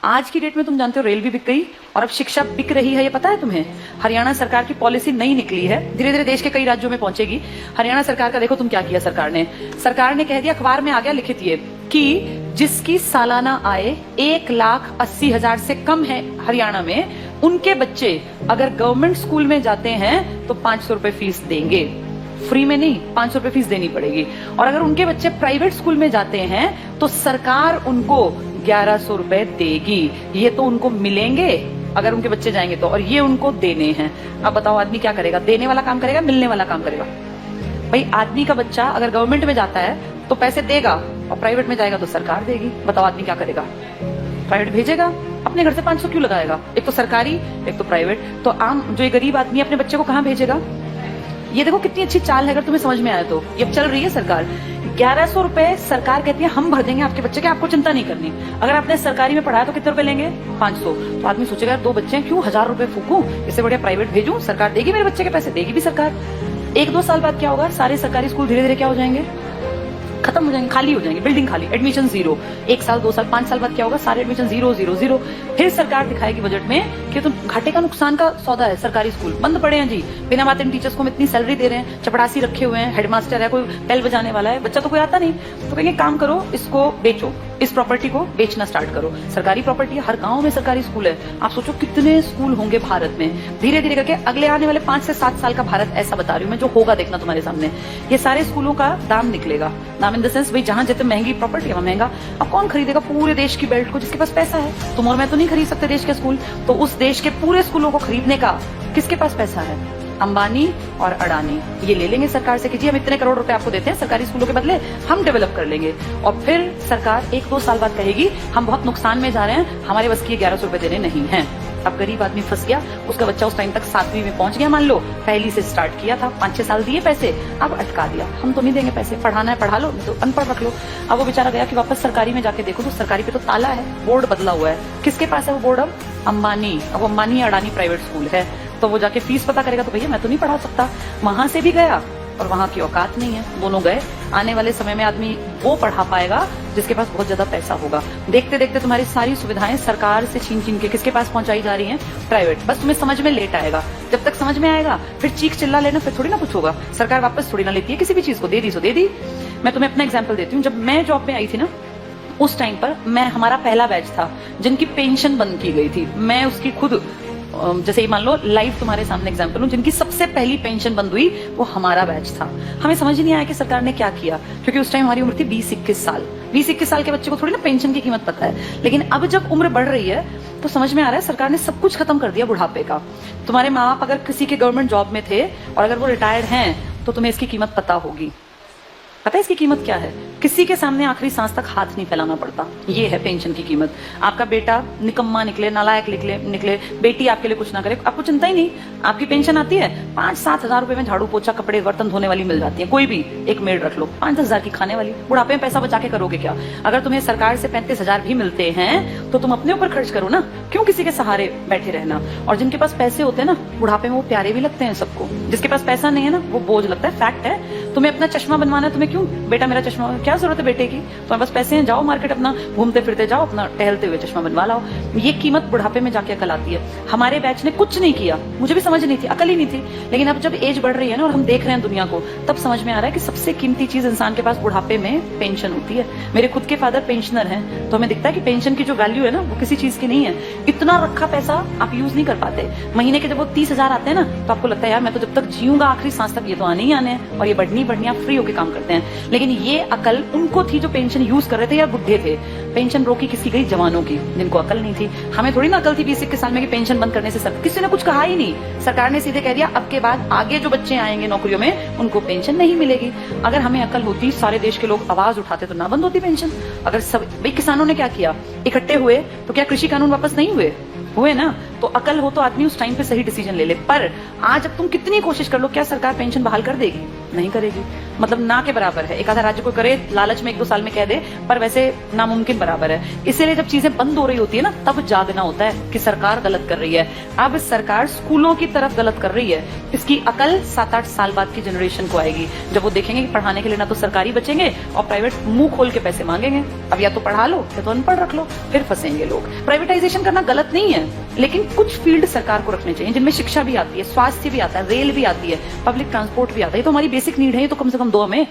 आज की डेट में तुम जानते हो रेल भी बिक गई और अब शिक्षा बिक रही है, ये पता है तुम्हें? हरियाणा सरकार की पॉलिसी नई निकली है, धीरे धीरे देश के कई राज्यों में पहुंचेगी। हरियाणा सरकार का देखो तुम क्या किया। सरकार ने कह दिया, अखबार में आ गया लिखित ये कि जिसकी सालाना आय 1,80,000 से कम है हरियाणा में, उनके बच्चे अगर गवर्नमेंट स्कूल में जाते हैं तो 500 रुपए फीस देंगे। फ्री में नहीं, 500 रुपए फीस देनी पड़ेगी। और अगर उनके बच्चे प्राइवेट स्कूल में जाते हैं तो सरकार उनको 1100 रुपए देगी। ये तो उनको मिलेंगे अगर उनके बच्चे जाएंगे तो, और ये उनको देने हैं। अब बताओ आदमी क्या करेगा? देने वाला काम करेगा, मिलने वाला काम करेगा? भाई आदमी का बच्चा अगर गवर्नमेंट में जाता है तो पैसे देगा और प्राइवेट में जाएगा तो सरकार देगी। बताओ आदमी क्या करेगा? प्राइवेट भेजेगा। अपने घर से 500 क्यों लगाएगा? एक तो सरकारी, एक तो प्राइवेट। तो आम जो ये गरीब आदमी अपने बच्चे को कहाँ भेजेगा? ये देखो कितनी अच्छी चाल है, अगर तुम्हें समझ में आया तो। ये चल रही है सरकार। 1100 रुपए सरकार कहती है हम भर देंगे आपके बच्चे के, आपको चिंता नहीं करनी। अगर आपने सरकारी में पढ़ाया तो कितने रुपए लेंगे? 500। तो आदमी सोचेगा 2 बच्चे हैं, क्यों 1000 रुपए फूकूं, इससे बढ़िया प्राइवेट भेजूं, सरकार देगी मेरे बच्चे के पैसे, देगी भी सरकार। 1-2 साल बाद क्या होगा? सारे सरकारी स्कूल धीरे धीरे क्या हो जाएंगे? खत्म हो जाएंगे, खाली हो जाएंगे, बिल्डिंग खाली, एडमिशन 0। 1 साल 2 साल 5 साल बाद क्या होगा? सारे एडमिशन 0 0 0। फिर सरकार दिखाएगी बजट में कि तो घाटे का नुकसान का सौदा है, सरकारी स्कूल बंद पड़े हैं जी, बिना बात टीचर्स को हम इतनी सैलरी दे रहे हैं, चपड़ासी रखे हुए हैं, हेडमास्टर है, कोई बेल बजाने वाला है, बच्चा तो कोई आता नहीं। तो कहेंगे काम करो, इसको बेचो, इस प्रॉपर्टी को बेचना स्टार्ट करो। सरकारी प्रॉपर्टी है, हर गांव में सरकारी स्कूल है। आप सोचो कितने स्कूल होंगे भारत में। धीरे धीरे करके अगले आने वाले 5 से 7 साल का भारत ऐसा बता रही हूँ मैं, जो होगा देखना तुम्हारे सामने। ये सारे स्कूलों का दाम निकलेगा। दाम इन द सेंस, भाई जहां जितने महंगी प्रॉपर्टी है महंगा। अब कौन खरीदेगा पूरे देश की बेल्ट को? जिसके पास पैसा है। तुम और मैं तो नहीं खरीद सकते देश के स्कूल, तो उस देश के पूरे स्कूलों को खरीदने का किसके पास पैसा है? अंबानी और अडानी ये ले लेंगे सरकार से कि जी हम इतने करोड़ रुपए आपको देते हैं, सरकारी स्कूलों के बदले हम डेवलप कर लेंगे। और फिर सरकार 1-2 साल बाद कहेगी हम बहुत नुकसान में जा रहे हैं, हमारे बस की 1100 रुपए देने नहीं है। अब गरीब आदमी फंस गया, उसका बच्चा उस टाइम तक 7वीं में पहुंच गया, मान लो पहली से स्टार्ट किया था, 5-6 साल दिए पैसे, अब अटका दिया, हम तो नहीं देंगे पैसे, पढ़ाना है पढ़ा लो, तो अनपढ़ रख लो। अब वो बेचारा गया कि वापस सरकारी में जाके देखो तो सरकारी पे तो ताला है, बोर्ड बदला हुआ है। किसके पास है वो बोर्ड? अब अंबानी। अब अंबानी अडानी प्राइवेट स्कूल है, तो वो जाके फीस पता करेगा तो भैया मैं तो नहीं पढ़ा सकता। वहां से भी गया और वहां की औकात नहीं है, दोनों गए। आने वाले समय में आदमी वो पढ़ा पाएगा जिसके पास बहुत ज्यादा पैसा होगा। देखते देखते तुम्हारी सारी सुविधाएं सरकार से छीन छीन के किसके पास पहुंचाई जा रही हैं? प्राइवेट। बस तुम्हें समझ में लेट आएगा, जब तक समझ में आएगा फिर चीख चिल्ला लेना, फिर थोड़ी ना कुछ होगा। सरकार वापस थोड़ी ना लेती है किसी भी चीज को, दे दी सो दे दी। मैं तुम्हें अपना एग्जाम्पल देती हूँ। जब मैं जॉब में आई थी ना, उस टाइम पर हमारा पहला बैच था जिनकी पेंशन बंद की गई थी। मैं उसकी खुद, जैसे ही मान लो लाइव तुम्हारे सामने एग्जांपल हूं, जिनकी सबसे पहली पेंशन बंद हुई वो हमारा बैच था। हमें समझ नहीं आया कि सरकार ने क्या किया, क्योंकि उस टाइम हमारी उम्र थी 20-21 साल। 20-21 साल के बच्चे को थोड़ी ना पेंशन की कीमत पता है। लेकिन अब जब उम्र बढ़ रही है तो समझ में आ रहा है सरकार ने सब कुछ खत्म कर दिया बुढ़ापे का। तुम्हारे माँ बाप अगर किसी के गवर्नमेंट जॉब में थे और अगर वो रिटायर्ड हैं तो तुम्हें इसकी कीमत पता होगी। पता है इसकी कीमत क्या है? किसी के सामने आखिरी सांस तक हाथ नहीं फैलाना पड़ता। ये है पेंशन की कीमत। आपका बेटा निकम्मा निकले, नालायक निकले, बेटी आपके लिए कुछ ना करे, आपको चिंता ही नहीं। आपकी पेंशन आती है, 5-7 हजार रुपए में झाड़ू पोछा कपड़े बर्तन धोने वाली मिल जाती है। कोई भी एक मेड रख लो, 5-10 हजार की खाने वाली। बुढ़ापे में पैसा बचा के करोगे क्या? अगर तुम्हें सरकार से 35 हजार भी मिलते हैं तो तुम अपने ऊपर खर्च करो ना, क्यों किसी के सहारे बैठे रहना? और जिनके पास पैसे होते हैं ना, बुढ़ापे में वो प्यारे भी लगते हैं सबको। जिसके पास पैसा नहीं है ना, वो बोझ लगता है। फैक्ट है। तुम्हें अपना चश्मा बनवाना है, तुम्हें क्यों बेटा मेरा चश्मा, क्या जरूरत है बेटे की? तुम्हारे पास पैसे हैं, जाओ मार्केट, अपना घूमते फिरते जाओ, अपना टहलते हुए चश्मा बनवा लाओ। ये कीमत बुढ़ापे में जाके अकल आती है। हमारे बैच ने कुछ नहीं किया, मुझे भी समझ नहीं थी, अकल ही नहीं थी। लेकिन अब जब एज बढ़ रही है ना और हम देख रहे हैं दुनिया को, तब समझ में आ रहा है कि सबसे कीमती चीज इंसान के पास बुढ़ापे में पेंशन होती है। मेरे खुद के फादर पेंशनर हैं, तो हमें दिखता है कि पेंशन की जो वैल्यू है ना वो किसी चीज की नहीं है। इतना रखा पैसा आप यूज नहीं कर पाते। महीने के जब वो 30 हजार आते हैं ना, तो आपको लगता है यार मैं तो जब तक जीऊंगा आखिरी सांस तक ये तो आने ही आने हैं, और ये बढ़नी आप फ्री होकर काम करते हैं। लेकिन ये अकल उनको थी जो पेंशन यूज कर रहे थे या बुढ़े थे। पेंशन रोकी किसकी गई? जवानों की, जिनको अकल नहीं थी। हमें थोड़ी ना अकल थी 20-21 साल में कि पेंशन बंद करने से किसी ने कुछ कहा ही नहीं। सरकार ने सीधे कह दिया अब के बाद आगे जो बच्चे आएंगे नौकरियों में उनको पेंशन नहीं मिलेगी। अगर हमें अकल होती, सारे देश के लोग आवाज उठाते तो ना बंद होती पेंशन। अगर सब भाई किसानों ने क्या किया, इकट्ठे हुए तो क्या कृषि कानून वापस नहीं हुए ना? तो अकल हो तो आदमी उस टाइम पे सही डिसीजन ले ले। पर आज अब तुम कितनी कोशिश कर लो, क्या सरकार पेंशन बहाल कर देगी? नहीं करेगी। मतलब ना के बराबर है। एक आधा राज्य को करे, लालच में 1-2 साल में कह दे, पर वैसे नामुमकिन बराबर है। इसीलिए जब चीजें बंद हो रही होती है ना, तब जागना होता है कि सरकार गलत कर रही है। अब सरकार स्कूलों की तरफ गलत कर रही है। इसकी अकल 7-8 साल बाद की जनरेशन को आएगी, जब वो देखेंगे कि पढ़ाने के लिए ना तो सरकारी बचेंगे और प्राइवेट मुंह खोल के पैसे मांगेंगे। अब या तो पढ़ा लो या तो अनपढ़ रख लो, फिर फंसेंगे लोग। प्राइवेटाइजेशन करना गलत नहीं है, लेकिन कुछ फील्ड सरकार को रखने चाहिए जिनमें शिक्षा भी आती है, स्वास्थ्य भी आता है, रेल भी आती है, पब्लिक ट्रांसपोर्ट भी आता है। ये तो हमारी बेसिक नीड है, ये तो कम से कम दो हमें।